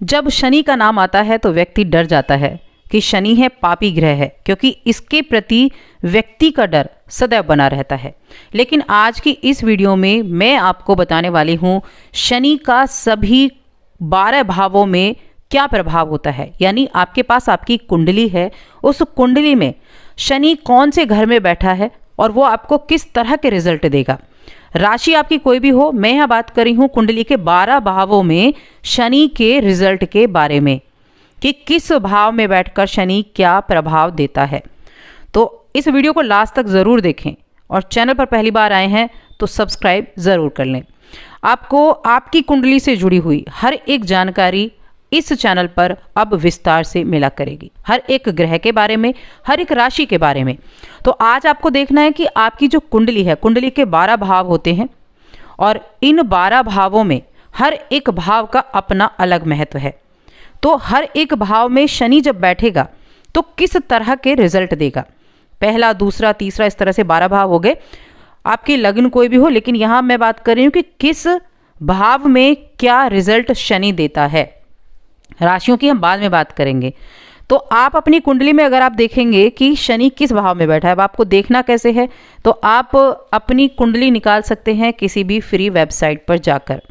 जब शनि का नाम आता है तो व्यक्ति डर जाता है कि शनि है, पापी ग्रह है, क्योंकि इसके प्रति व्यक्ति का डर सदैव बना रहता है। लेकिन आज की इस वीडियो में मैं आपको बताने वाली हूँ शनि का सभी 12 भावों में क्या प्रभाव होता है। यानी आपके पास आपकी कुंडली है, उस कुंडली में शनि कौन से घर में बैठा है और वो आपको किस तरह के रिजल्ट देगा। राशि आपकी कोई भी हो, मैं यहाँ बात कर रही हूँ कुंडली के 12 भावों में शनि के रिजल्ट के बारे में कि किस भाव में बैठकर शनि क्या प्रभाव देता है। तो इस वीडियो को लास्ट तक ज़रूर देखें और चैनल पर पहली बार आए हैं तो सब्सक्राइब ज़रूर कर लें। आपको आपकी कुंडली से जुड़ी हुई हर एक जानकारी इस चैनल पर अब विस्तार से मिला करेगी, हर एक ग्रह के बारे में, हर एक राशि के बारे में। तो आज आपको देखना है कि आपकी जो कुंडली है, कुंडली के 12 भाव होते हैं और इन 12 भावों में हर एक भाव का अपना अलग महत्व है। तो हर एक भाव में शनि जब बैठेगा तो किस तरह के रिजल्ट देगा। पहला, दूसरा, तीसरा, इस तरह से 12 भाव हो गए। आपकी लग्न कोई भी हो, लेकिन यहाँ मैं बात कर रही हूँ कि किस भाव में क्या रिजल्ट शनि देता है। राशियों की हम बाद में बात करेंगे। तो आप अपनी कुंडली में अगर आप देखेंगे कि शनि किस भाव में बैठा है, अब आपको देखना कैसे है, तो आप अपनी कुंडली निकाल सकते हैं किसी भी फ्री वेबसाइट पर जाकर।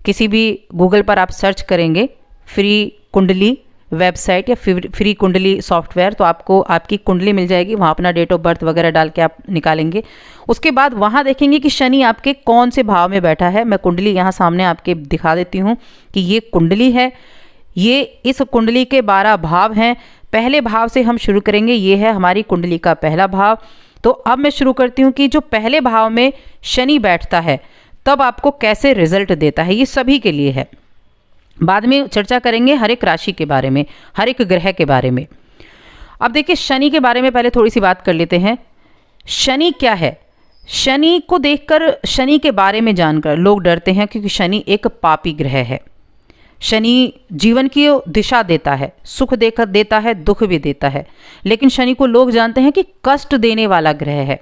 किसी भी गूगल पर आप सर्च करेंगे फ्री कुंडली वेबसाइट या फ्री कुंडली सॉफ्टवेयर, तो आपको आपकी कुंडली मिल जाएगी। वहाँ अपना डेट ऑफ बर्थ वगैरह डाल के आप निकालेंगे। उसके बाद वहाँ देखेंगे कि शनि आपके कौन से भाव में बैठा है। मैं कुंडली यहाँ सामने आपके दिखा देती हूँ कि ये कुंडली है, ये इस कुंडली के 12 भाव हैं। पहले भाव से हम शुरू करेंगे, ये है हमारी कुंडली का पहला भाव। तो अब मैं शुरू करती हूँ कि जो पहले भाव में शनि बैठता है तब आपको कैसे रिजल्ट देता है। ये सभी के लिए है, बाद में चर्चा करेंगे हर एक राशि के बारे में, हर एक ग्रह के बारे में। अब देखिए शनि के बारे में पहले थोड़ी सी बात कर लेते हैं। शनि क्या है? शनि को देखकर, शनि के बारे में जानकर लोग डरते हैं क्योंकि शनि एक पापी ग्रह है। शनि जीवन की दिशा देता है, सुख देकर देता है, दुख भी देता है, लेकिन शनि को लोग जानते हैं कि कष्ट देने वाला ग्रह है।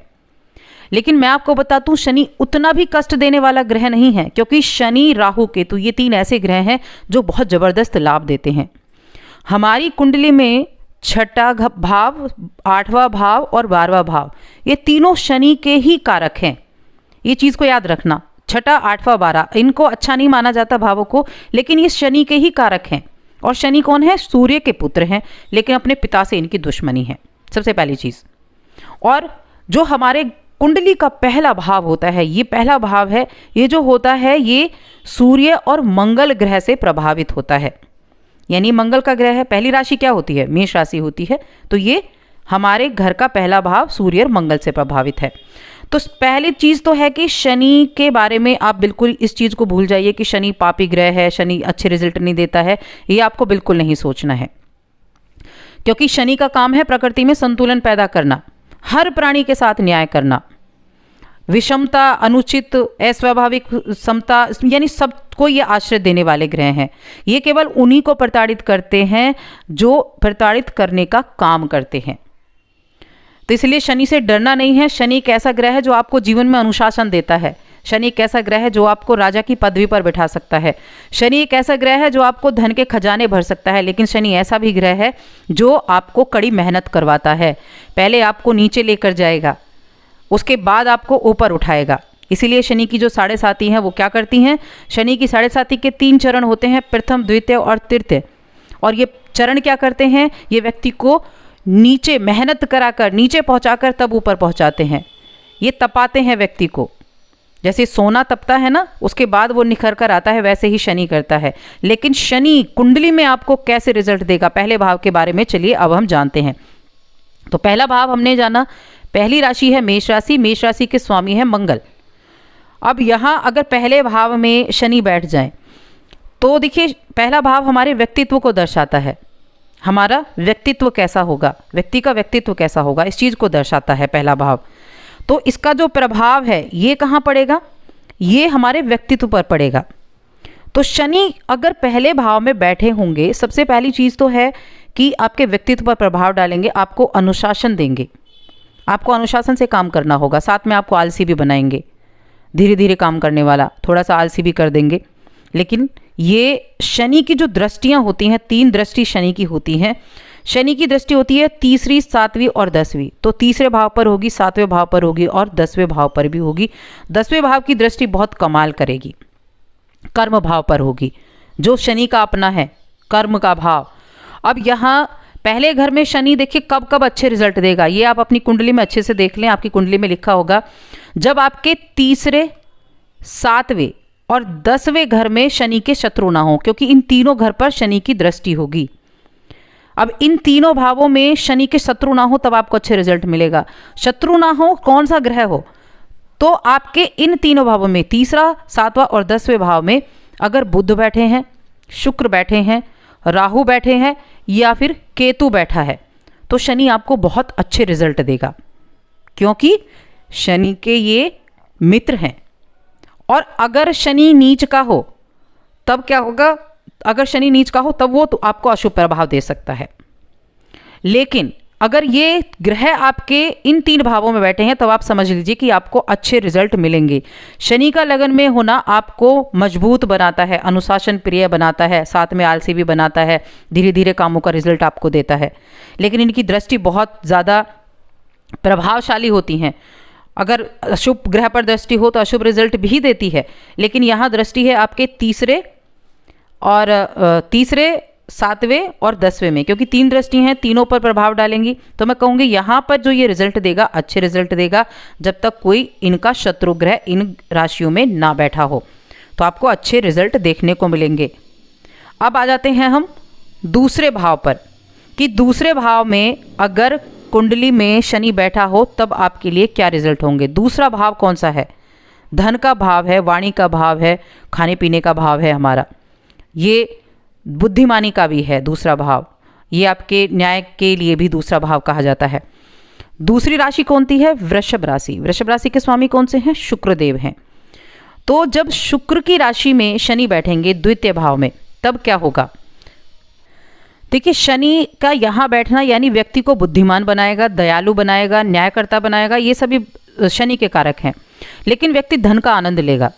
लेकिन मैं आपको बता दूं शनि उतना भी कष्ट देने वाला ग्रह नहीं है, क्योंकि शनि, राहु, केतु ये 3 ऐसे ग्रह हैं जो बहुत ज़बरदस्त लाभ देते हैं। हमारी कुंडली में 6ठा भाव, 8वां भाव और 12वां भाव, ये तीनों शनि के ही कारक हैं। ये चीज़ को याद रखना, 6ठा, 8वां, 12 इनको अच्छा नहीं माना जाता भावों को, लेकिन ये शनि के ही कारक हैं। और शनि कौन है? सूर्य के पुत्र हैं, लेकिन अपने पिता से इनकी दुश्मनी है, सबसे पहली चीज़। और जो हमारे कुंडली का पहला भाव होता है, ये पहला भाव है, ये जो होता है ये सूर्य और मंगल ग्रह से प्रभावित होता है। यानी मंगल का ग्रह है। पहली राशि क्या होती है? मेष राशि होती है। तो ये हमारे घर का पहला भाव सूर्य और मंगल से प्रभावित है। तो पहली चीज़ तो है कि शनि के बारे में आप बिल्कुल इस चीज़ को भूल जाइए कि शनि पापी ग्रह है, शनि अच्छे रिजल्ट नहीं देता है। ये आपको बिल्कुल नहीं सोचना है, क्योंकि शनि का काम है प्रकृति में संतुलन पैदा करना, हर प्राणी के साथ न्याय करना, विषमता, अनुचित, अस्वाभाविक समता, यानी सबको ये आश्रय देने वाले ग्रह हैं। ये केवल उन्हीं को प्रताड़ित करते हैं जो प्रताड़ित करने का काम करते हैं। तो इसलिए शनि से डरना नहीं है। शनि एक ऐसा ग्रह है जो आपको जीवन में अनुशासन देता है। शनि एक ऐसा ग्रह है जो आपको राजा की पदवी पर बिठा सकता है। शनि एक ऐसा ग्रह है जो आपको धन के खजाने भर सकता है। लेकिन शनि ऐसा भी ग्रह है जो आपको कड़ी मेहनत करवाता है। पहले आपको नीचे लेकर जाएगा, उसके बाद आपको ऊपर उठाएगा। इसीलिए शनि की जो 7.5 हैं वो क्या करती हैं? शनि की 7.5 के 3 चरण होते हैं, प्रथम, द्वितीय और तृतीय। और ये चरण क्या करते हैं? ये व्यक्ति को नीचे मेहनत कराकर, नीचे पहुंचाकर तब ऊपर पहुंचाते हैं। ये तपाते हैं व्यक्ति को, जैसे सोना तपता है ना, उसके बाद वो निखर कर आता है, वैसे ही शनि करता है। लेकिन शनि कुंडली में आपको कैसे रिजल्ट देगा, पहले भाव के बारे में चलिए अब हम जानते हैं। तो पहला भाव हमने जाना, पहली राशि है मेष राशि। मेष राशि के स्वामी है मंगल। अब यहाँ अगर पहले भाव में शनि बैठ जाए तो देखिए पहला भाव हमारे व्यक्तित्व को दर्शाता है। हमारा व्यक्तित्व कैसा होगा, व्यक्ति का व्यक्तित्व कैसा होगा, इस चीज़ को दर्शाता है पहला भाव। तो इसका जो प्रभाव है ये कहाँ पड़ेगा? ये हमारे व्यक्तित्व पर पड़ेगा। तो शनि अगर पहले भाव में बैठे होंगे, सबसे पहली चीज़ तो है कि आपके व्यक्तित्व पर प्रभाव डालेंगे, आपको अनुशासन देंगे। आपको अनुशासन से काम करना होगा, साथ में आपको आलसी भी बनाएंगे, धीरे धीरे काम करने वाला, थोड़ा सा आलसी भी कर देंगे। लेकिन ये शनि की जो दृष्टियां होती हैं, 3 दृष्टि शनि की होती हैं। शनि की दृष्टि होती है तीसरी, 7वीं और 10वीं। तो तीसरे भाव पर होगी, 7वें भाव पर होगी और 10वें भाव पर भी होगी। 10वें भाव की दृष्टि बहुत कमाल करेगी, कर्म भाव पर होगी, जो शनि का अपना है, कर्म का भाव। अब यहाँ पहले घर में शनि देखिए कब कब अच्छे रिजल्ट देगा, ये आप अपनी कुंडली में अच्छे से देख लें। आपकी कुंडली में लिखा होगा जब आपके तीसरे, 7वें और 10वें घर में शनि के शत्रु ना हो, क्योंकि इन तीनों घर पर शनि की दृष्टि होगी। अब इन तीनों भावों में शनि के शत्रु ना हो तब आपको अच्छे रिजल्ट मिलेगा। शत्रु ना हो, कौन सा ग्रह हो, तो आपके इन तीनों भावों में, तीसरा, 7वां और 10वें भाव में अगर बुध बैठे हैं, शुक्र बैठे हैं, राहु बैठे हैं या फिर केतु बैठा है, तो शनि आपको बहुत अच्छे रिजल्ट देगा, क्योंकि शनि के ये मित्र हैं। और अगर शनि नीच का हो तब क्या होगा, अगर शनि नीच का हो तब वो तो आपको अशुभ प्रभाव दे सकता है। लेकिन अगर ये ग्रह आपके इन 3 भावों में बैठे हैं तब आप समझ लीजिए कि आपको अच्छे रिजल्ट मिलेंगे। शनि का लगन में होना आपको मजबूत बनाता है, अनुशासन प्रिय बनाता है, साथ में आलसी भी बनाता है, धीरे धीरे कामों का रिजल्ट आपको देता है। लेकिन इनकी दृष्टि बहुत ज़्यादा प्रभावशाली होती हैं। अगर अशुभ ग्रह पर दृष्टि हो तो अशुभ रिजल्ट भी देती है, लेकिन यहाँ दृष्टि है आपके तीसरे, 7वें और 10वें में, क्योंकि 3 दृष्टि हैं, तीनों पर प्रभाव डालेंगी। तो मैं कहूँगी यहाँ पर जो ये रिजल्ट देगा, अच्छे रिजल्ट देगा, जब तक कोई इनका शत्रु ग्रह इन राशियों में ना बैठा हो, तो आपको अच्छे रिजल्ट देखने को मिलेंगे। अब आ जाते हैं हम दूसरे भाव पर, कि दूसरे भाव में अगर कुंडली में शनि बैठा हो तब आपके लिए क्या रिजल्ट होंगे। दूसरा भाव कौन सा है, धन का भाव है, वाणी का भाव है, खाने पीने का भाव है हमारा, ये बुद्धिमानी का भी है दूसरा भाव, ये आपके न्याय के लिए भी दूसरा भाव कहा जाता है। दूसरी राशि कौन सी है, वृषभ राशि। वृषभ राशि के स्वामी कौन से हैं, शुक्रदेव हैं। तो जब शुक्र की राशि में शनि बैठेंगे द्वितीय भाव में, तब क्या होगा, देखिए शनि का यहाँ बैठना यानी व्यक्ति को बुद्धिमान बनाएगा, दयालु बनाएगा, न्यायकर्ता बनाएगा, ये सभी शनि के कारक हैं। लेकिन व्यक्ति धन का आनंद लेगा,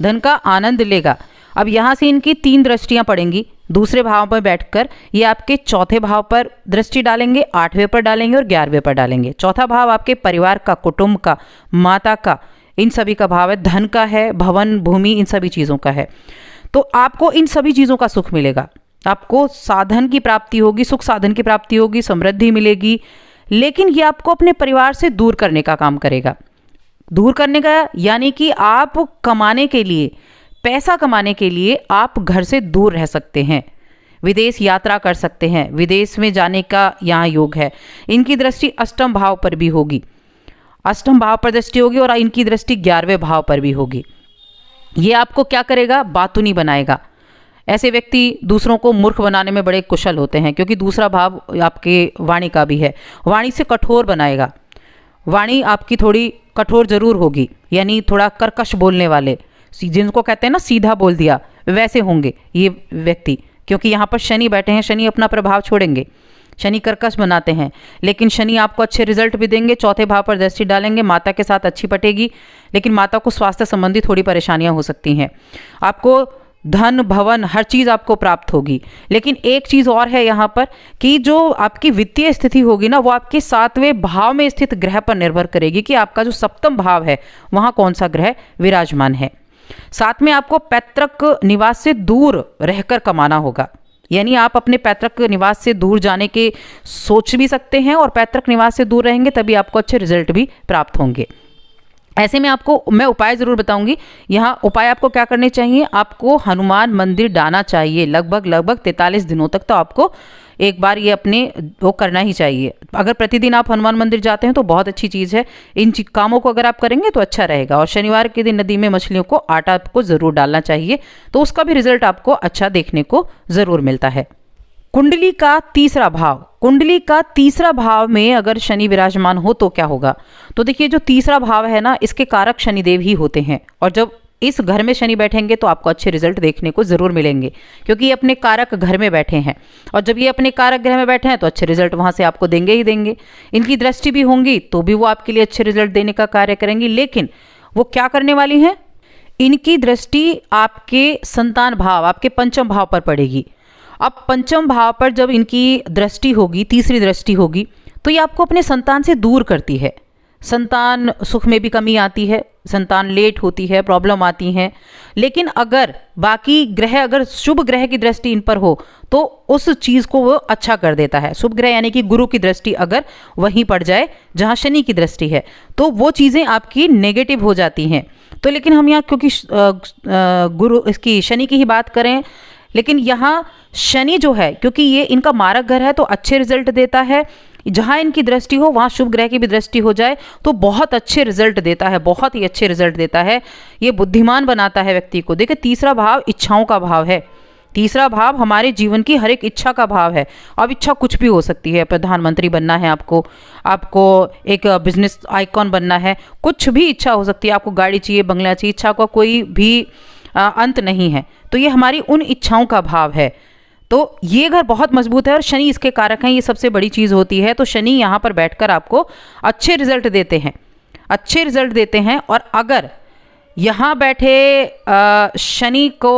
धन का आनंद लेगा। अब यहाँ से इनकी 3 दृष्टियाँ पड़ेंगी दूसरे भाव पर बैठकर। ये आपके चौथे भाव पर दृष्टि डालेंगे, 8वें पर डालेंगे और 11वें पर डालेंगे। चौथा भाव आपके परिवार का, कुटुंब का, माता का, इन सभी का भाव है, धन का है, भवन भूमि, इन सभी चीज़ों का है। तो आपको इन सभी चीज़ों का सुख मिलेगा, आपको साधन की प्राप्ति होगी, सुख साधन की प्राप्ति होगी, समृद्धि मिलेगी। लेकिन ये आपको अपने परिवार से दूर करने का काम करेगा। दूर करने का यानी कि आप कमाने के लिए, पैसा कमाने के लिए आप घर से दूर रह सकते हैं, विदेश यात्रा कर सकते हैं, विदेश में जाने का यहाँ योग है। इनकी दृष्टि अष्टम भाव पर भी होगी, अष्टम भाव पर दृष्टि होगी और इनकी दृष्टि 11वें भाव पर भी होगी। ये आपको क्या करेगा, बातूनी बनाएगा। ऐसे व्यक्ति दूसरों को मूर्ख बनाने में बड़े कुशल होते हैं, क्योंकि दूसरा भाव आपके वाणी का भी है। वाणी से कठोर बनाएगा, वाणी आपकी थोड़ी कठोर जरूर होगी, यानी थोड़ा कर्कश बोलने वाले, जिनको कहते हैं ना सीधा बोल दिया, वैसे होंगे ये व्यक्ति, क्योंकि यहाँ पर शनि बैठे हैं। शनि अपना प्रभाव छोड़ेंगे, शनि कर्कश बनाते हैं, लेकिन शनि आपको अच्छे रिजल्ट भी देंगे। चौथे भाव पर दृष्टि डालेंगे, माता के साथ अच्छी पटेगी, लेकिन माता को स्वास्थ्य संबंधी थोड़ी परेशानियां हो सकती हैं। आपको धन भवन हर चीज़ आपको प्राप्त होगी। लेकिन एक चीज़ और है यहाँ पर कि जो आपकी वित्तीय स्थिति होगी ना, वो आपके 7वें भाव में स्थित ग्रह पर निर्भर करेगी कि आपका जो सप्तम भाव है वहाँ कौन सा ग्रह विराजमान है। साथ में आपको पैतृक निवास से दूर रहकर कमाना होगा, यानी आप अपने पैतृक निवास से दूर जाने के सोच भी सकते हैं, और पैतृक निवास से दूर रहेंगे तभी आपको अच्छे रिजल्ट भी प्राप्त होंगे। ऐसे में आपको मैं उपाय ज़रूर बताऊंगी। यहाँ उपाय आपको क्या करने चाहिए, आपको हनुमान मंदिर डालना चाहिए। लगभग 43 दिनों तक तो आपको एक बार ये अपने वो करना ही चाहिए। अगर प्रतिदिन आप हनुमान मंदिर जाते हैं तो बहुत अच्छी चीज़ है। इन कामों को अगर आप करेंगे तो अच्छा रहेगा। और शनिवार के दिन नदी में मछलियों को आटा आपको ज़रूर डालना चाहिए, तो उसका भी रिजल्ट आपको अच्छा देखने को ज़रूर मिलता है। कुंडली का तीसरा भाव, कुंडली का तीसरा भाव में अगर शनि विराजमान हो तो क्या होगा, तो देखिए जो तीसरा भाव है ना, इसके कारक शनिदेव ही होते हैं। और जब इस घर में शनि बैठेंगे तो आपको अच्छे रिजल्ट देखने को ज़रूर मिलेंगे, क्योंकि ये अपने कारक घर में बैठे हैं। और जब ये अपने कारक ग्रह में बैठे हैं तो अच्छे रिजल्ट वहाँ से आपको देंगे ही देंगे। इनकी दृष्टि भी होंगी तो भी वो आपके लिए अच्छे रिजल्ट देने का कार्य करेंगी। लेकिन वो क्या करने वाली हैं, इनकी दृष्टि आपके संतान भाव, आपके पंचम भाव पर पड़ेगी। अब पंचम भाव पर जब इनकी दृष्टि होगी, तीसरी दृष्टि होगी, तो ये आपको अपने संतान से दूर करती है। संतान सुख में भी कमी आती है, संतान लेट होती है, प्रॉब्लम आती हैं। लेकिन अगर बाकी ग्रह, अगर शुभ ग्रह की दृष्टि इन पर हो तो उस चीज़ को वो अच्छा कर देता है। शुभ ग्रह यानी कि गुरु की दृष्टि अगर वहीं पड़ जाए जहाँ शनि की दृष्टि है तो वो चीज़ें आपकी नेगेटिव हो जाती हैं। तो लेकिन हम यहाँ क्योंकि गुरु इसकी शनि की ही बात करें, लेकिन यहाँ शनि जो है क्योंकि ये इनका मारक घर है तो अच्छे रिजल्ट देता है। जहाँ इनकी दृष्टि हो वहाँ शुभ ग्रह की भी दृष्टि हो जाए तो बहुत अच्छे रिजल्ट देता है, बहुत ही अच्छे रिजल्ट देता है। ये बुद्धिमान बनाता है व्यक्ति को। देखिए तीसरा भाव इच्छाओं का भाव है। तीसरा भाव हमारे जीवन की हर एक इच्छा का भाव है। अब इच्छा कुछ भी हो सकती है, प्रधानमंत्री बनना है आपको, आपको एक बिजनेस आइकॉन बनना है, कुछ भी इच्छा हो सकती है। आपको गाड़ी चाहिए, बंगला चाहिए, इच्छा का कोई भी अंत नहीं है। तो ये हमारी उन इच्छाओं का भाव है। तो ये घर बहुत मजबूत है और शनि इसके कारक हैं, ये सबसे बड़ी चीज़ होती है। तो शनि यहाँ पर बैठकर आपको अच्छे रिजल्ट देते हैं, अच्छे रिजल्ट देते हैं। और अगर यहाँ बैठे शनि को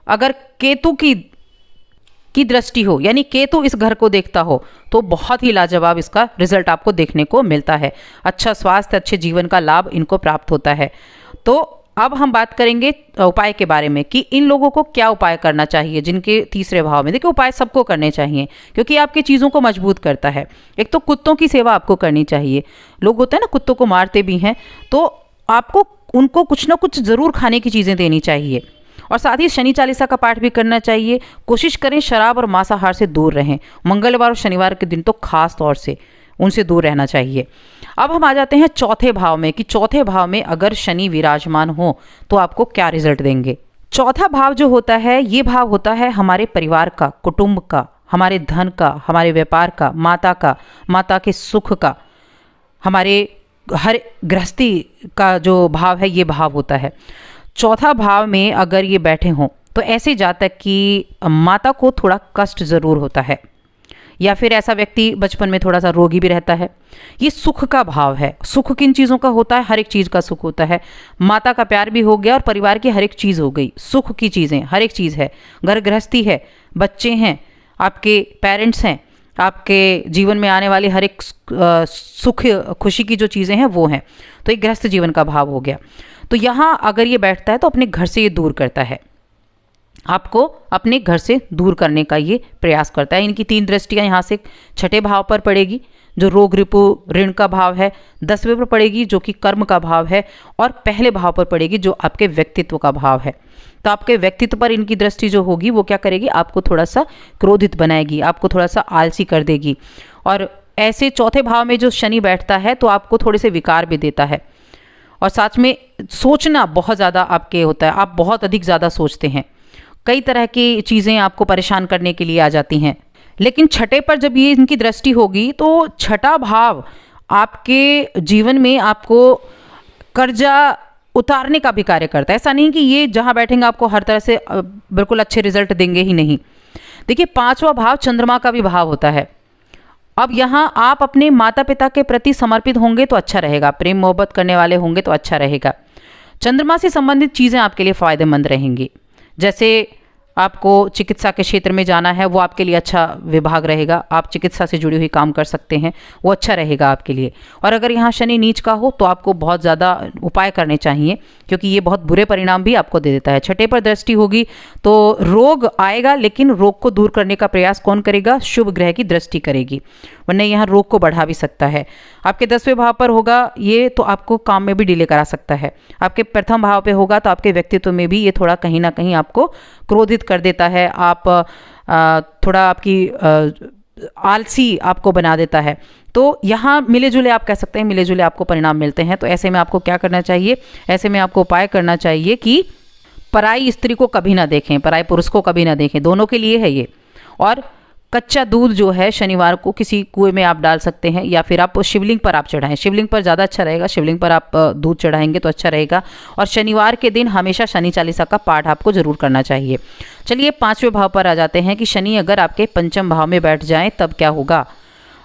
अगर केतु की दृष्टि हो, यानी केतु इस घर को देखता हो, तो बहुत ही लाजवाब इसका रिजल्ट आपको देखने को मिलता है। अच्छा स्वास्थ्य, अच्छे जीवन का लाभ इनको प्राप्त होता है। तो अब हम बात करेंगे उपाय के बारे में कि इन लोगों को क्या उपाय करना चाहिए जिनके तीसरे भाव में। देखिए उपाय सबको करने चाहिए क्योंकि आपकी चीज़ों को मजबूत करता है। एक तो कुत्तों की सेवा आपको करनी चाहिए। लोग होते हैं ना कुत्तों को मारते भी हैं, तो आपको उनको कुछ ना कुछ ज़रूर खाने की चीज़ें देनी चाहिए। और साथ ही शनि चालीसा का पाठ भी करना चाहिए। कोशिश करें शराब और मांसाहार से दूर रहें। मंगलवार और शनिवार के दिन तो खास तौर से उनसे दूर रहना चाहिए। अब हम आ जाते हैं चौथे भाव में कि चौथे भाव में अगर शनि विराजमान हो तो आपको क्या रिजल्ट देंगे। चौथा भाव जो होता है ये भाव होता है हमारे परिवार का, कुटुंब का, हमारे धन का, हमारे व्यापार का, माता के सुख का, हमारे हर गृहस्थी का जो भाव है ये भाव होता है। चौथा भाव में अगर ये बैठे हों तो ऐसे जातक की माता को थोड़ा कष्ट ज़रूर होता है, या फिर ऐसा व्यक्ति बचपन में थोड़ा सा रोगी भी रहता है। ये सुख का भाव है। सुख किन चीज़ों का होता है? हर एक चीज़ का सुख होता है। माता का प्यार भी हो गया और परिवार की हर एक चीज़ हो गई। सुख की चीज़ें हर एक चीज़ है। घर गृहस्थी है, बच्चे हैं, आपके पेरेंट्स हैं, आपके जीवन में आने वाली हर एक सुख खुशी की जो चीज़ें हैं वो हैं। तो एक गृहस्थ जीवन का भाव हो गया। तो यहाँ अगर ये बैठता है तो अपने घर से ये दूर करता है, आपको अपने घर से दूर करने का ये प्रयास करता है। इनकी 3 दृष्टियाँ यहाँ से छठे भाव पर पड़ेगी जो रोग रिपु ऋण का भाव है, 10वें पर पड़ेगी जो कि कर्म का भाव है, और पहले भाव पर पड़ेगी जो आपके व्यक्तित्व का भाव है। तो आपके व्यक्तित्व पर इनकी दृष्टि जो होगी वो क्या करेगी? आपको थोड़ा सा क्रोधित बनाएगी, आपको थोड़ा सा आलसी कर देगी। और ऐसे चौथे भाव में जो शनि बैठता है तो आपको थोड़े से विकार भी देता है। और साथ में सोचना बहुत ज़्यादा आपके होता है, आप बहुत अधिक ज़्यादा सोचते हैं। कई तरह की चीज़ें आपको परेशान करने के लिए आ जाती हैं। लेकिन छठे पर जब ये इनकी दृष्टि होगी तो छठा भाव आपके जीवन में आपको कर्जा उतारने का भी कार्य करता है। ऐसा नहीं कि ये जहाँ बैठेंगे आपको हर तरह से बिल्कुल अच्छे रिजल्ट देंगे ही नहीं। देखिए 5वां भाव चंद्रमा का भी भाव होता है। अब यहाँ आप अपने माता पिता के प्रति समर्पित होंगे तो अच्छा रहेगा, प्रेम मोहब्बत करने वाले होंगे तो अच्छा रहेगा। चंद्रमा से संबंधित चीज़ें आपके लिए फ़ायदेमंद रहेंगी। जैसे आपको चिकित्सा के क्षेत्र में जाना है, वो आपके लिए अच्छा विभाग रहेगा। आप चिकित्सा से जुड़ी हुई काम कर सकते हैं, वो अच्छा रहेगा आपके लिए। और अगर यहाँ शनि नीच का हो तो आपको बहुत ज़्यादा उपाय करने चाहिए क्योंकि ये बहुत बुरे परिणाम भी आपको दे देता है। छठे पर दृष्टि होगी तो रोग आएगा, लेकिन रोग को दूर करने का प्रयास कौन करेगा? शुभ ग्रह की दृष्टि करेगी, वरना यहाँ रोग को बढ़ा भी सकता है। आपके 10वें भाव पर होगा ये तो आपको काम में भी डिले करा सकता है। आपके प्रथम भाव पे होगा तो आपके व्यक्तित्व में भी ये थोड़ा कहीं ना कहीं आपको क्रोधित कर देता है। आप थोड़ा आपकी आलसी आपको बना देता है। तो यहाँ मिले जुले आप कह सकते हैं, मिले जुले आपको परिणाम मिलते हैं। तो ऐसे में आपको क्या करना चाहिए? ऐसे में आपको उपाय करना चाहिए कि पराई स्त्री को कभी ना देखें, पराई पुरुष को कभी ना देखें, दोनों के लिए है ये। और कच्चा दूध जो है शनिवार को किसी कुएं में आप डाल सकते हैं, या फिर आप शिवलिंग पर आप चढ़ाएं। शिवलिंग पर ज़्यादा अच्छा रहेगा, शिवलिंग पर आप दूध चढ़ाएंगे तो अच्छा रहेगा। और शनिवार के दिन हमेशा शनि चालीसा का पाठ आपको जरूर करना चाहिए। चलिए 5वें भाव पर आ जाते हैं कि शनि अगर आपके पंचम भाव में बैठ जाएं तब क्या होगा।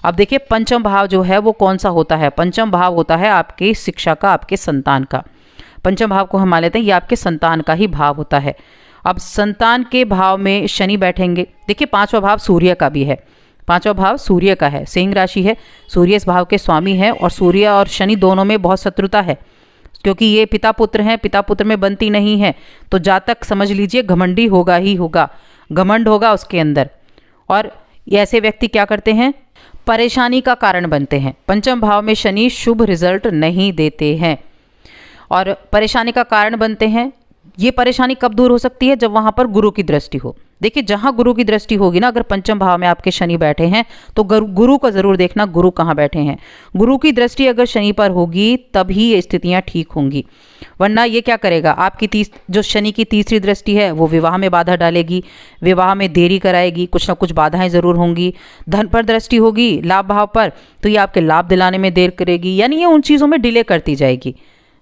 अब देखिए पंचम भाव जो है वो कौन सा होता है? पंचम भाव होता है आपकी शिक्षा का, आपके संतान का। पंचम भाव को हम मान लेते हैं ये आपके संतान का ही भाव होता है। अब संतान के भाव में शनि बैठेंगे। देखिए पांचवा भाव सूर्य का भी है, पांचवा भाव सूर्य का है, सिंह राशि है, सूर्य इस भाव के स्वामी है और सूर्य और शनि दोनों में बहुत शत्रुता है क्योंकि ये पिता पुत्र हैं, पिता पुत्र में बनती नहीं है। तो जातक समझ लीजिए घमंडी होगा ही होगा, घमंड होगा उसके अंदर। और ऐसे व्यक्ति क्या करते हैं, परेशानी का कारण बनते हैं। पंचम भाव में शनि शुभ रिजल्ट नहीं देते हैं और परेशानी का कारण बनते हैं। ये परेशानी कब दूर हो सकती है, जब वहां पर गुरु की दृष्टि हो। देखिए जहां गुरु की दृष्टि होगी ना, अगर पंचम भाव में आपके शनि बैठे हैं तो गुरु को जरूर देखना गुरु कहाँ बैठे हैं। गुरु की दृष्टि अगर शनि पर होगी तभी ये स्थितियां ठीक होंगी, वरना ये क्या करेगा, आपकी जो शनि की तीसरी दृष्टि है वो विवाह में बाधा डालेगी, विवाह में देरी कराएगी, कुछ ना कुछ बाधाएं जरूर होंगी। धन पर दृष्टि होगी लाभ भाव पर, तो ये आपके लाभ दिलाने में देर करेगी, यानी ये उन चीज़ों में डिले करती जाएगी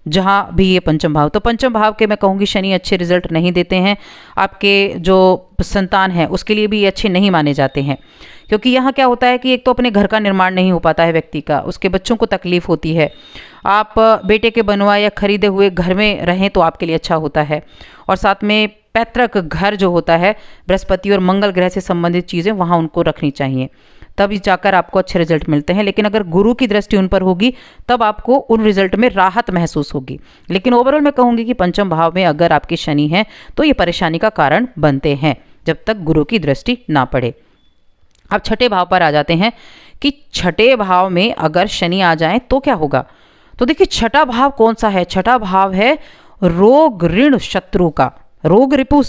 जहाँ भी ये पंचम भाव। तो पंचम भाव के मैं कहूँगी शनि अच्छे रिजल्ट नहीं देते हैं। आपके जो संतान है उसके लिए भी ये अच्छे नहीं माने जाते हैं क्योंकि यहाँ क्या होता है कि एक तो अपने घर का निर्माण नहीं हो पाता है व्यक्ति का, उसके बच्चों को तकलीफ होती है। आप बेटे के बनवाए या खरीदे हुए घर में रहें तो आपके लिए अच्छा होता है। और साथ में पैतृक घर जो होता है, बृहस्पति और मंगल ग्रह से संबंधित चीज़ें वहाँ उनको रखनी चाहिए, तभी जाकर आपको अच्छे रिजल्ट मिलते हैं। लेकिन अगर गुरु की दृष्टि उन पर होगी तब आपको उन रिजल्ट में राहत महसूस होगी। लेकिन ओवरऑल मैं कहूँगी कि पंचम भाव में अगर आपके शनि हैं तो ये परेशानी का कारण बनते हैं जब तक गुरु की दृष्टि ना पड़े। अब छठे भाव पर आ जाते हैं कि छठे भाव में अगर शनि आ जाए तो क्या होगा। तो देखिए छठा भाव कौन सा है, छठा भाव है रोग ऋण शत्रु का, रोग रिपु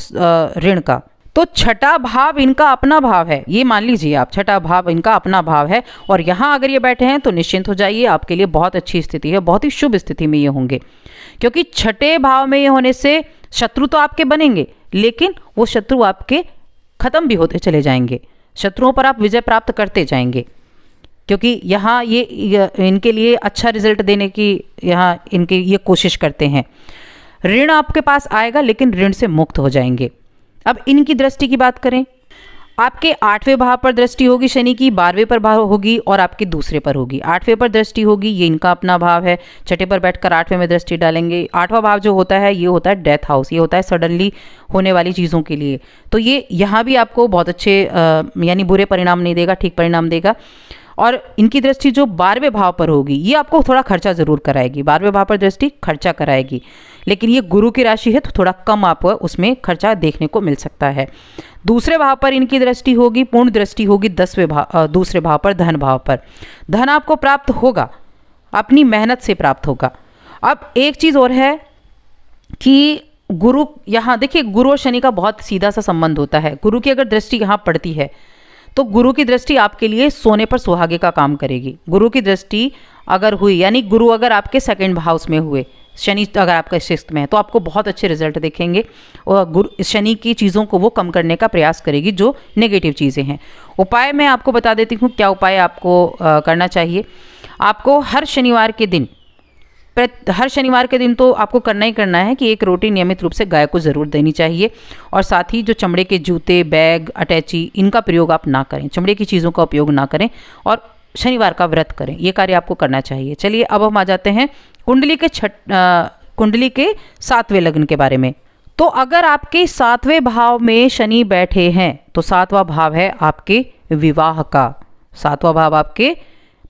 ऋण का। तो छठा भाव इनका अपना भाव है, ये मान लीजिए आप, छठा भाव इनका अपना भाव है और यहाँ अगर ये बैठे हैं तो निश्चिंत हो जाइए, आपके लिए बहुत अच्छी स्थिति है, बहुत ही शुभ स्थिति में ये होंगे। क्योंकि छठे भाव में ये होने से शत्रु तो आपके बनेंगे लेकिन वो शत्रु आपके खत्म भी होते चले जाएंगे, शत्रुओं पर आप विजय प्राप्त करते जाएंगे क्योंकि यहाँ ये इनके लिए अच्छा रिजल्ट देने की यहाँ इनके ये कोशिश करते हैं। ऋण आपके पास आएगा लेकिन ऋण से मुक्त हो जाएंगे। अब इनकी दृष्टि की बात करें, आपके 8वें भाव पर दृष्टि होगी शनि की, 12वें पर भाव होगी और आपके दूसरे पर होगी। 8वें पर दृष्टि होगी, ये इनका अपना भाव है, छठे पर बैठकर 8वें में दृष्टि डालेंगे। 8वां भाव जो होता है ये होता है डेथ हाउस, ये होता है सडनली होने वाली चीज़ों के लिए। तो ये यहाँ भी आपको बहुत अच्छे यानी बुरे परिणाम नहीं देगा, ठीक परिणाम देगा। और इनकी दृष्टि जो 12वें भाव पर होगी ये आपको थोड़ा खर्चा जरूर कराएगी, 12वें भाव पर दृष्टि खर्चा कराएगी, लेकिन ये गुरु की राशि है तो थोड़ा कम आपको उसमें खर्चा देखने को मिल सकता है। दूसरे भाव पर इनकी दृष्टि होगी, पूर्ण दृष्टि होगी 10वें भाव, दूसरे भाव पर धन भाव पर। धन आपको प्राप्त होगा, अपनी मेहनत से प्राप्त होगा। अब एक चीज़ और है कि गुरु, यहाँ देखिए गुरु और शनि का बहुत सीधा सा संबंध होता है। गुरु की अगर दृष्टि यहाँ पड़ती है तो गुरु की दृष्टि आपके लिए सोने पर सुहागे का काम करेगी। गुरु की दृष्टि अगर हुई, यानी गुरु अगर आपके सेकंड हाउस में हुए, शनि अगर आपका सिक्स्थ में है, तो आपको बहुत अच्छे रिजल्ट दिखेंगे और गुरु शनि की चीज़ों को वो कम करने का प्रयास करेगी जो नेगेटिव चीज़ें हैं। उपाय मैं आपको बता देती हूँ क्या उपाय आपको करना चाहिए। आपको हर शनिवार के दिन तो आपको करना ही करना है कि एक रोटी नियमित रूप से गाय को ज़रूर देनी चाहिए। और साथ ही जो चमड़े के जूते, बैग, अटैची, इनका प्रयोग आप ना करें, चमड़े की चीज़ों का उपयोग ना करें और शनिवार का व्रत करें, ये कार्य आपको करना चाहिए। चलिए अब हम आ जाते हैं कुंडली के 7वें लग्न के बारे में। तो अगर आपके 7वें भाव में शनि बैठे हैं तो 7वां भाव है आपके विवाह का, 7वां भाव आपके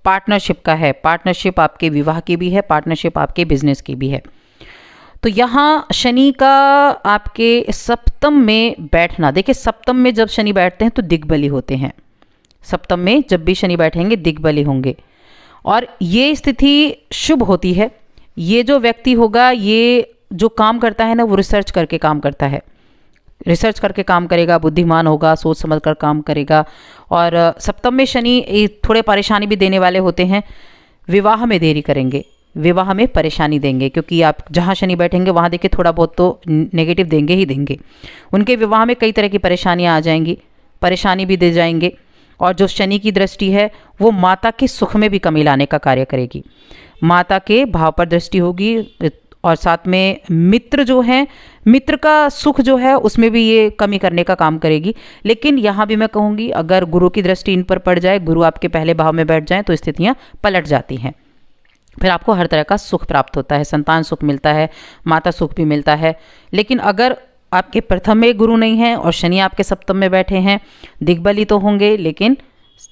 पार्टनरशिप का है। पार्टनरशिप आपके विवाह की भी है, पार्टनरशिप आपके बिजनेस की भी है। तो यहाँ शनि का आपके सप्तम में बैठना, देखिए सप्तम में जब शनि बैठते हैं तो दिग्बली होते हैं, सप्तम में जब भी शनि बैठेंगे दिग्बली होंगे और ये स्थिति शुभ होती है। ये जो व्यक्ति होगा, ये जो काम करता है ना, वो रिसर्च करके काम करता है, रिसर्च करके काम करेगा, बुद्धिमान होगा, सोच समझ कर काम करेगा। और सप्तम में शनि थोड़े परेशानी भी देने वाले होते हैं, विवाह में देरी करेंगे, विवाह में परेशानी देंगे, क्योंकि आप जहाँ शनि बैठेंगे वहाँ देखिए थोड़ा बहुत तो नेगेटिव देंगे ही देंगे। उनके विवाह में कई तरह की परेशानियाँ आ जाएंगी, परेशानी भी दे जाएंगे। और जो शनि की दृष्टि है वो माता के सुख में भी कमी लाने का कार्य करेगी, माता के भाव पर दृष्टि होगी। और साथ में मित्र जो हैं, मित्र का सुख जो है उसमें भी ये कमी करने का काम करेगी। लेकिन यहाँ भी मैं कहूँगी अगर गुरु की दृष्टि इन पर पड़ जाए, गुरु आपके पहले भाव में बैठ जाए तो स्थितियाँ पलट जाती हैं। फिर आपको हर तरह का सुख प्राप्त होता है, संतान सुख मिलता है, माता सुख भी मिलता है। लेकिन अगर आपके प्रथम में गुरु नहीं है और शनि आपके सप्तम में बैठे हैं, दिग्बली तो होंगे, लेकिन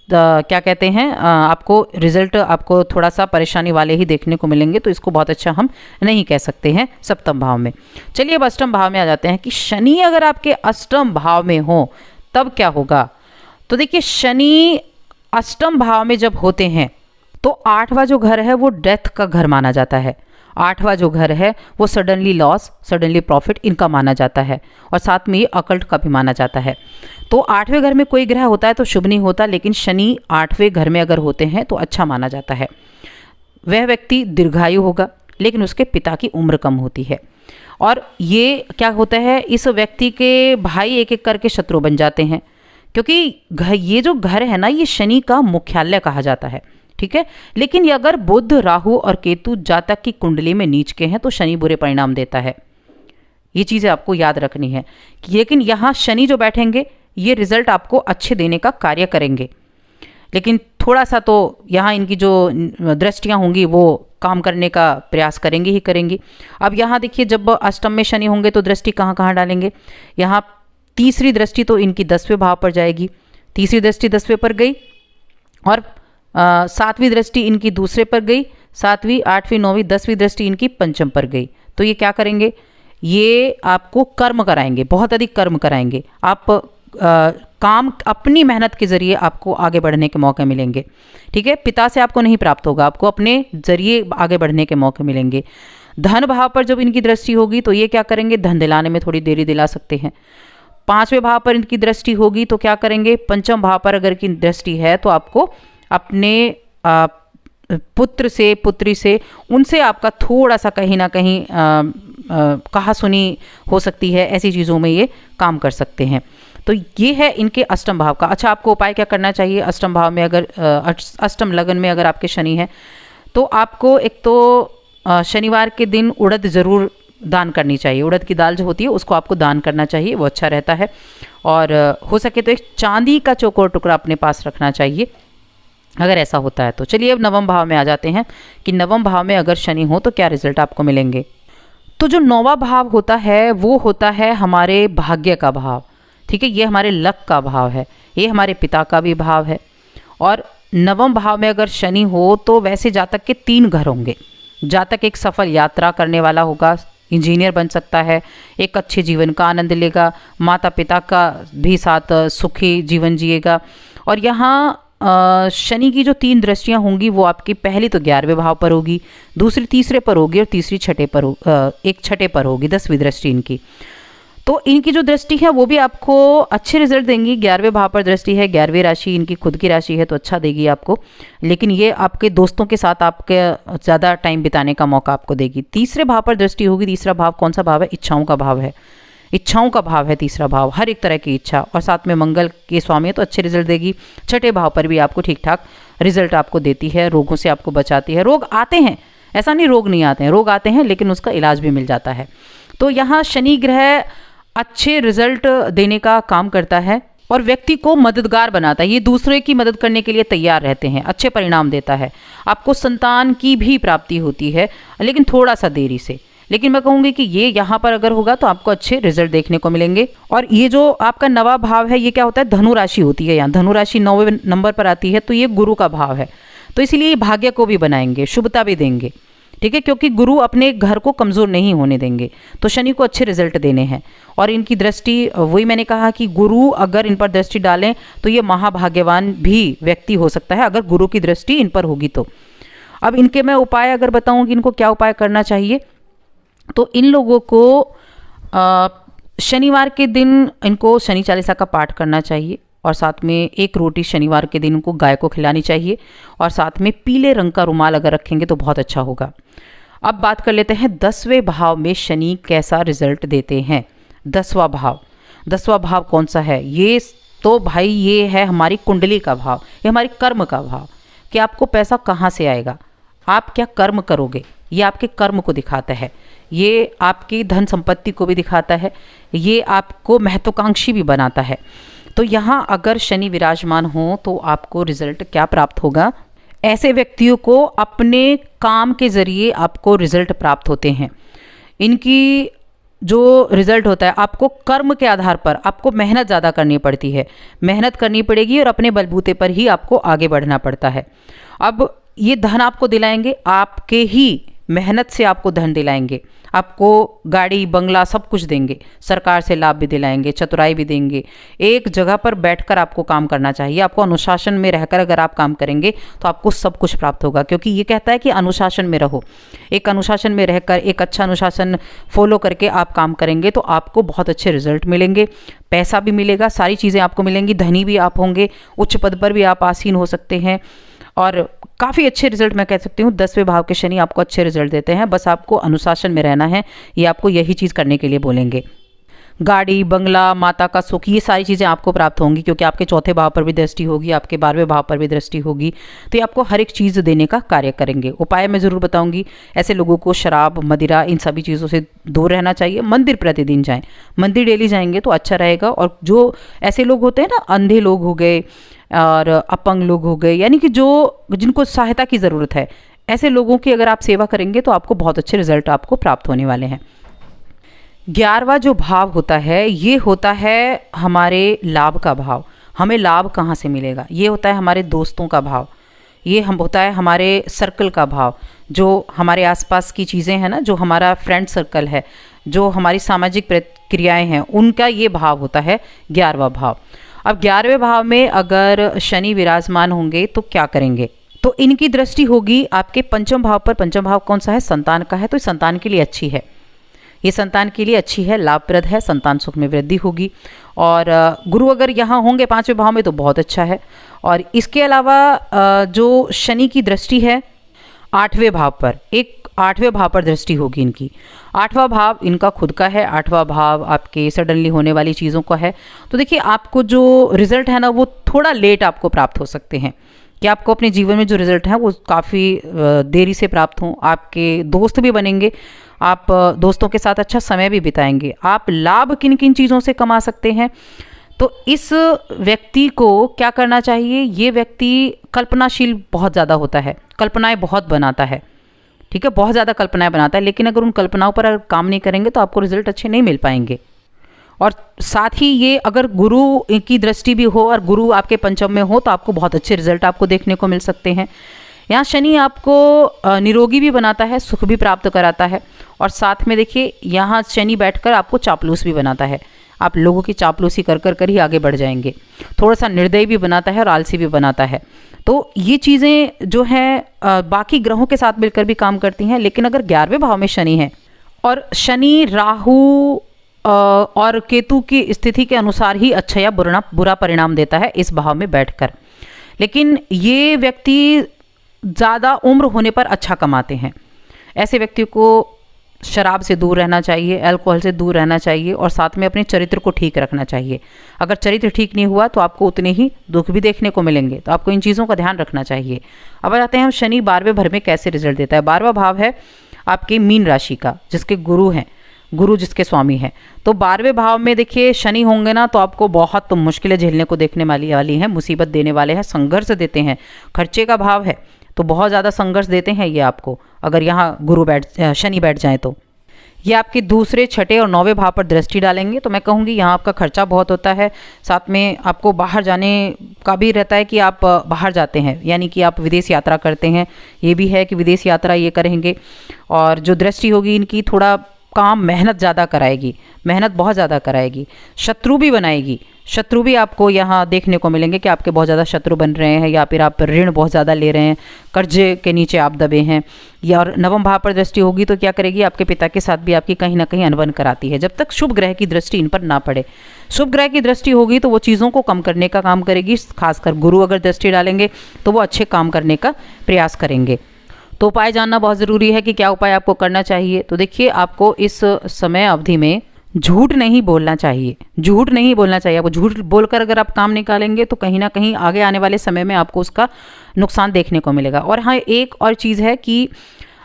क्या कहते हैं, आपको रिजल्ट आपको थोड़ा सा परेशानी वाले ही देखने को मिलेंगे। तो इसको बहुत अच्छा हम नहीं कह सकते हैं सप्तम भाव में। चलिए अब अष्टम भाव में आ जाते हैं कि शनि अगर आपके अष्टम भाव में हो तब क्या होगा। तो देखिए, शनि अष्टम भाव में जब होते हैं तो आठवां जो घर है वो डेथ का घर माना जाता है। आठवां जो घर है वो सडनली लॉस, सडनली प्रॉफिट इनका माना जाता है, और साथ में ये अकल्ट का भी माना जाता है। तो आठवें घर में कोई ग्रह होता है तो शुभ नहीं होता, लेकिन शनि आठवें घर में अगर होते हैं तो अच्छा माना जाता है। वह व्यक्ति दीर्घायु होगा, लेकिन उसके पिता की उम्र कम होती है। और ये क्या होता है, इस व्यक्ति के भाई एक एक करके शत्रु बन जाते हैं, क्योंकि ये जो घर है ना, ये शनि का मुख्यालय कहा जाता है। ठीक है, लेकिन ये अगर बुध, राहु और केतु जातक की कुंडली में नीच के हैं तो शनि बुरे परिणाम देता है। ये चीज़ें आपको याद रखनी है। लेकिन यहाँ शनि जो बैठेंगे ये रिजल्ट आपको अच्छे देने का कार्य करेंगे, लेकिन थोड़ा सा तो यहाँ इनकी जो दृष्टियाँ होंगी वो काम करने का प्रयास करेंगे ही करेंगी। अब यहाँ देखिए, जब अष्टम में शनि होंगे तो दृष्टि कहाँ कहाँ डालेंगे। यहाँ तीसरी दृष्टि तो इनकी 10वें भाव पर जाएगी, तीसरी दृष्टि 10वें पर गई, और 7वीं दृष्टि इनकी दूसरे पर गई, 7वीं, 8वीं, 9वीं, 10वीं दृष्टि इनकी पंचम पर गई। तो ये क्या करेंगे, ये आपको कर्म कराएंगे, बहुत अधिक कर्म कराएंगे। आप काम अपनी मेहनत के जरिए आपको आगे बढ़ने के मौके मिलेंगे। ठीक है, पिता से आपको नहीं प्राप्त होगा, आपको अपने जरिए आगे बढ़ने के मौके मिलेंगे। धन भाव पर जब इनकी दृष्टि होगी तो ये क्या करेंगे, धन दिलाने में थोड़ी देरी दिला सकते हैं। 5वें भाव पर इनकी दृष्टि होगी तो क्या करेंगे, पंचम भाव पर अगर की दृष्टि है तो आपको अपने पुत्र से, पुत्री से, उनसे आपका थोड़ा सा कहीं ना कहीं कहा सुनी हो सकती है। ऐसी चीज़ों में ये काम कर सकते हैं। तो ये है इनके अष्टम भाव का। अच्छा, आपको उपाय क्या करना चाहिए अष्टम भाव में, अगर अष्टम लगन में अगर आपके शनि है तो आपको एक तो शनिवार के दिन उड़द ज़रूर दान करनी चाहिए। उड़द की दाल जो होती है उसको आपको दान करना चाहिए, वो अच्छा रहता है। और हो सके तो एक चांदी का चौकोर टुकड़ा अपने पास रखना चाहिए, अगर ऐसा होता है तो। चलिए अब नवम भाव में आ जाते हैं कि नवम भाव में अगर शनि हो तो क्या रिजल्ट आपको मिलेंगे। तो जो नौवां भाव होता है वो होता है हमारे भाग्य का भाव। ठीक है, ये हमारे लक का भाव है, ये हमारे पिता का भी भाव है। और नवम भाव में अगर शनि हो तो वैसे जातक के 3 घर होंगे। जातक एक सफल यात्रा करने वाला होगा, इंजीनियर बन सकता है, एक अच्छे जीवन का आनंद लेगा, माता पिता का भी साथ सुखी जीवन जिएगा। और यहाँ शनि की जो 3 दृष्टियाँ होंगी वो आपकी पहली तो 11वें भाव पर होगी, दूसरी तीसरे पर होगी, और तीसरी छठे पर एक छठे पर होगी, 10वीं दृष्टि इनकी। तो इनकी जो दृष्टि है वो भी आपको अच्छे रिजल्ट देंगी। 11वें भाव पर दृष्टि है, 11वीं राशि इनकी खुद की राशि है तो अच्छा देगी आपको, लेकिन ये आपके दोस्तों के साथ आपके ज़्यादा टाइम बिताने का मौका आपको देगी। तीसरे भाव पर दृष्टि होगी। तीसरा भाव कौन सा भाव है, इच्छाओं का भाव है। इच्छाओं का भाव है तीसरा भाव, हर एक तरह की इच्छा, और साथ में मंगल के स्वामी है तो अच्छे रिजल्ट देगी। छठे भाव पर भी आपको ठीक ठाक रिजल्ट आपको देती है, रोगों से आपको बचाती है। रोग आते हैं, ऐसा नहीं रोग नहीं आते हैं, रोग आते हैं लेकिन उसका इलाज भी मिल जाता है। तो यहाँ शनि ग्रह अच्छे रिजल्ट देने का काम करता है और व्यक्ति को मददगार बनाता है। ये दूसरे की मदद करने के लिए तैयार रहते हैं, अच्छे परिणाम देता है। आपको संतान की भी प्राप्ति होती है, लेकिन थोड़ा सा देरी से। लेकिन मैं कहूँगी कि ये यहाँ पर अगर होगा तो आपको अच्छे रिजल्ट देखने को मिलेंगे। और ये जो आपका नवा भाव है ये क्या होता है, धनु राशि होती है। यहाँ धनु राशि 9वें नंबर पर आती है, तो ये गुरु का भाव है, तो इसलिए भाग्य को भी बनाएंगे, शुभता भी देंगे। ठीक है, क्योंकि गुरु अपने घर को कमज़ोर नहीं होने देंगे, तो शनि को अच्छे रिजल्ट देने हैं। और इनकी दृष्टि, वही मैंने कहा कि गुरु अगर इन पर दृष्टि डालें तो ये महाभाग्यवान भी व्यक्ति हो सकता है अगर गुरु की दृष्टि इन पर होगी तो। अब इनके मैं उपाय अगर बताऊं कि इनको क्या उपाय करना चाहिए, तो इन लोगों को शनिवार के दिन इनको शनि चालीसा का पाठ करना चाहिए, और साथ में एक रोटी शनिवार के दिन उनको गाय को खिलानी चाहिए, और साथ में पीले रंग का रुमाल अगर रखेंगे तो बहुत अच्छा होगा। अब बात कर लेते हैं 10वें भाव में शनि कैसा रिजल्ट देते हैं। 10वां भाव, 10वां भाव कौन सा है, ये तो भाई ये है हमारी कुंडली का भाव, ये हमारी कर्म का भाव, कि आपको पैसा कहाँ से आएगा, आप क्या कर्म करोगे, ये आपके कर्म को दिखाता है। ये आपकी धन संपत्ति को भी दिखाता है, ये आपको महत्वाकांक्षी भी बनाता है। तो यहाँ अगर शनि विराजमान हो तो आपको रिजल्ट क्या प्राप्त होगा, ऐसे व्यक्तियों को अपने काम के ज़रिए आपको रिजल्ट प्राप्त होते हैं। इनकी जो रिजल्ट होता है, आपको कर्म के आधार पर आपको मेहनत ज़्यादा करनी पड़ती है, मेहनत करनी पड़ेगी और अपने बलबूते पर ही आपको आगे बढ़ना पड़ता है। अब ये धन आपको दिलाएंगे, आपके ही मेहनत से आपको धन दिलाएंगे, आपको गाड़ी बंगला सब कुछ देंगे, सरकार से लाभ भी दिलाएंगे, चतुराई भी देंगे। एक जगह पर बैठकर आपको काम करना चाहिए, आपको अनुशासन में रहकर अगर आप काम करेंगे तो आपको सब कुछ प्राप्त होगा, क्योंकि ये कहता है कि अनुशासन में रहो। एक अनुशासन में रहकर, एक अच्छा अनुशासन फॉलो करके आप काम करेंगे तो आपको बहुत अच्छे रिजल्ट मिलेंगे, पैसा भी मिलेगा, सारी चीज़ें आपको मिलेंगी, धनी भी आप होंगे, उच्च पद पर भी आप आसीन हो सकते हैं और काफ़ी अच्छे रिजल्ट मैं कह सकती हूँ। 10वें भाव के शनि आपको अच्छे रिजल्ट देते हैं, बस आपको अनुशासन में रहना है, ये आपको यही चीज़ करने के लिए बोलेंगे। गाड़ी बंगला, माता का सुख, ये सारी चीज़ें आपको प्राप्त होंगी, क्योंकि आपके चौथे भाव पर भी दृष्टि होगी, आपके 12वें भाव पर भी दृष्टि होगी, तो ये आपको हर एक चीज़ देने का कार्य करेंगे। उपाय मैं ज़रूर बताऊंगी। ऐसे लोगों को शराब मदिरा इन सभी चीज़ों से दूर रहना चाहिए। मंदिर प्रतिदिन जाएं, मंदिर डेली जाएंगे तो अच्छा रहेगा। और जो ऐसे लोग होते हैं ना, अंधे लोग हो गए और अपंग लोग हो गए, यानी कि जो जिनको सहायता की ज़रूरत है, ऐसे लोगों की अगर आप सेवा करेंगे तो आपको बहुत अच्छे रिजल्ट आपको प्राप्त होने वाले हैं। 11वां जो भाव होता है, ये होता है हमारे लाभ का भाव। हमें लाभ कहाँ से मिलेगा? ये होता है हमारे दोस्तों का भाव, ये हम होता है हमारे सर्कल का भाव, जो हमारे आसपास की चीज़ें हैं ना, जो हमारा फ्रेंड सर्कल है, जो हमारी सामाजिक क्रियाएं हैं, उनका ये भाव होता है 11वां भाव। अब 11वें भाव में अगर शनि विराजमान होंगे तो क्या करेंगे? तो इनकी दृष्टि होगी आपके पंचम भाव पर। पंचम भाव कौन सा है? संतान का है, तो संतान के लिए अच्छी है, ये संतान के लिए अच्छी है, लाभप्रद है, संतान सुख में वृद्धि होगी। और गुरु अगर यहाँ होंगे 5वें भाव में तो बहुत अच्छा है। और इसके अलावा जो शनि की दृष्टि है 8वें भाव पर, एक 8वें भाव पर दृष्टि होगी इनकी। 8वां भाव इनका खुद का है, 8वां भाव आपके सडनली होने वाली चीज़ों का है। तो देखिए, आपको जो रिजल्ट है ना, वो थोड़ा लेट आपको प्राप्त हो सकते हैं, कि आपको अपने जीवन में जो रिजल्ट है वो काफ़ी देरी से प्राप्त हों। आपके दोस्त भी बनेंगे, आप दोस्तों के साथ अच्छा समय भी बिताएंगे। आप लाभ किन किन चीज़ों से कमा सकते हैं? तो इस व्यक्ति को क्या करना चाहिए? ये व्यक्ति कल्पनाशील बहुत ज़्यादा होता है, कल्पनाएं बहुत बनाता है, ठीक है, बहुत ज़्यादा कल्पनाएं बनाता है, लेकिन अगर उन कल्पनाओं पर अगर काम नहीं करेंगे तो आपको रिजल्ट अच्छे नहीं मिल पाएंगे। और साथ ही ये अगर गुरु की दृष्टि भी हो और गुरु आपके पंचम में हो तो आपको बहुत अच्छे रिजल्ट आपको देखने को मिल सकते हैं। यहाँ शनि आपको निरोगी भी बनाता है, सुख भी प्राप्त कराता है, और साथ में देखिए यहाँ शनि बैठकर आपको चापलूस भी बनाता है। आप लोगों की चापलूसी कर कर कर ही आगे बढ़ जाएंगे। थोड़ा सा निर्दयी भी बनाता है और आलसी भी बनाता है। तो ये चीज़ें जो हैं बाकी ग्रहों के साथ मिलकर भी काम करती हैं, लेकिन अगर 11वें भाव में शनि है और शनि राहु और केतु की स्थिति के अनुसार ही अच्छा या बुरा परिणाम देता है इस भाव में बैठकर। लेकिन ये व्यक्ति ज़्यादा उम्र होने पर अच्छा कमाते हैं। ऐसे व्यक्ति को शराब से दूर रहना चाहिए, अल्कोहल से दूर रहना चाहिए, और साथ में अपने चरित्र को ठीक रखना चाहिए। अगर चरित्र ठीक नहीं हुआ तो आपको उतने ही दुख भी देखने को मिलेंगे, तो आपको इन चीज़ों का ध्यान रखना चाहिए। अब आते हैं हम शनि 12वें घर में कैसे रिजल्ट देता है। 12वां भाव है आपके मीन राशि का, जिसके गुरु हैं, गुरु जिसके स्वामी हैं। तो 12वें भाव में देखिए शनि होंगे ना, तो आपको बहुत मुश्किलें झेलने को देखने वाली हैं, मुसीबत देने वाले हैं, संघर्ष देते हैं। खर्चे का भाव है तो बहुत ज़्यादा संघर्ष देते हैं ये आपको, अगर यहाँ शनि बैठ जाए तो। ये आपके दूसरे, छठे और 9वें भाव पर दृष्टि डालेंगे, तो मैं कहूँगी यहाँ आपका खर्चा बहुत होता है। साथ में आपको बाहर जाने का भी रहता है कि आप बाहर जाते हैं, यानी कि आप विदेश यात्रा करते हैं, ये भी है कि विदेश यात्रा ये करेंगे। और जो दृष्टि होगी इनकी थोड़ा काम मेहनत ज़्यादा कराएगी, मेहनत बहुत ज़्यादा कराएगी, शत्रु भी बनाएगी। शत्रु भी आपको यहाँ देखने को मिलेंगे कि आपके बहुत ज़्यादा शत्रु बन रहे हैं, या फिर आप ऋण बहुत ज़्यादा ले रहे हैं, कर्जे के नीचे आप दबे हैं। या और 9वें भाव पर दृष्टि होगी तो क्या करेगी? आपके पिता के साथ भी आपकी कहीं ना कहीं अनबन कराती है, जब तक शुभ ग्रह की दृष्टि इन पर ना पड़े। शुभ ग्रह की दृष्टि होगी तो वो चीज़ों को कम करने का काम करेगी। खासकर गुरु अगर दृष्टि डालेंगे तो वो अच्छे काम करने का प्रयास करेंगे। तो उपाय जानना बहुत ज़रूरी है कि क्या उपाय आपको करना चाहिए। तो देखिए, आपको इस समय अवधि में झूठ नहीं बोलना चाहिए, झूठ नहीं बोलना चाहिए। आपको झूठ बोलकर अगर आप काम निकालेंगे तो कहीं ना कहीं आगे आने वाले समय में आपको उसका नुकसान देखने को मिलेगा। और हाँ, एक और चीज़ है कि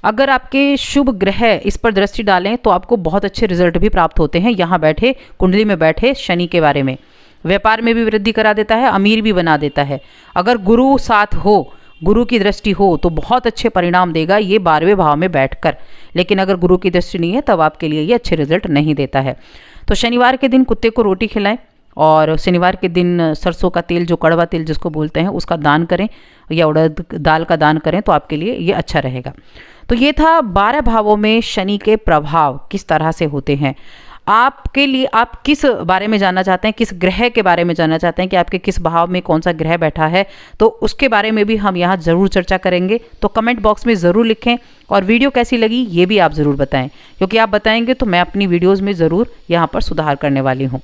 अगर आपके शुभ ग्रह इस पर दृष्टि डालें तो आपको बहुत अच्छे रिजल्ट भी प्राप्त होते हैं। यहाँ बैठे कुंडली में बैठे शनि के बारे में व्यापार में भी वृद्धि करा देता है, अमीर भी बना देता है। अगर गुरु साथ हो, गुरु की दृष्टि हो तो बहुत अच्छे परिणाम देगा ये 12वें भाव में बैठकर। लेकिन अगर गुरु की दृष्टि नहीं है तब आपके लिए ये अच्छे रिजल्ट नहीं देता है। तो शनिवार के दिन कुत्ते को रोटी खिलाएं और शनिवार के दिन सरसों का तेल, जो कड़वा तेल जिसको बोलते हैं, उसका दान करें या उड़द दाल का दान करें तो आपके लिए ये अच्छा रहेगा। तो ये था 12 भावों में शनि के प्रभाव किस तरह से होते हैं। आपके लिए आप किस बारे में जानना चाहते हैं, किस ग्रह के बारे में जानना चाहते हैं कि आपके किस भाव में कौन सा ग्रह बैठा है, तो उसके बारे में भी हम यहाँ ज़रूर चर्चा करेंगे। तो कमेंट बॉक्स में ज़रूर लिखें और वीडियो कैसी लगी ये भी आप ज़रूर बताएं, क्योंकि आप बताएंगे तो मैं अपनी वीडियोज़ में ज़रूर यहाँ पर सुधार करने वाली हूँ।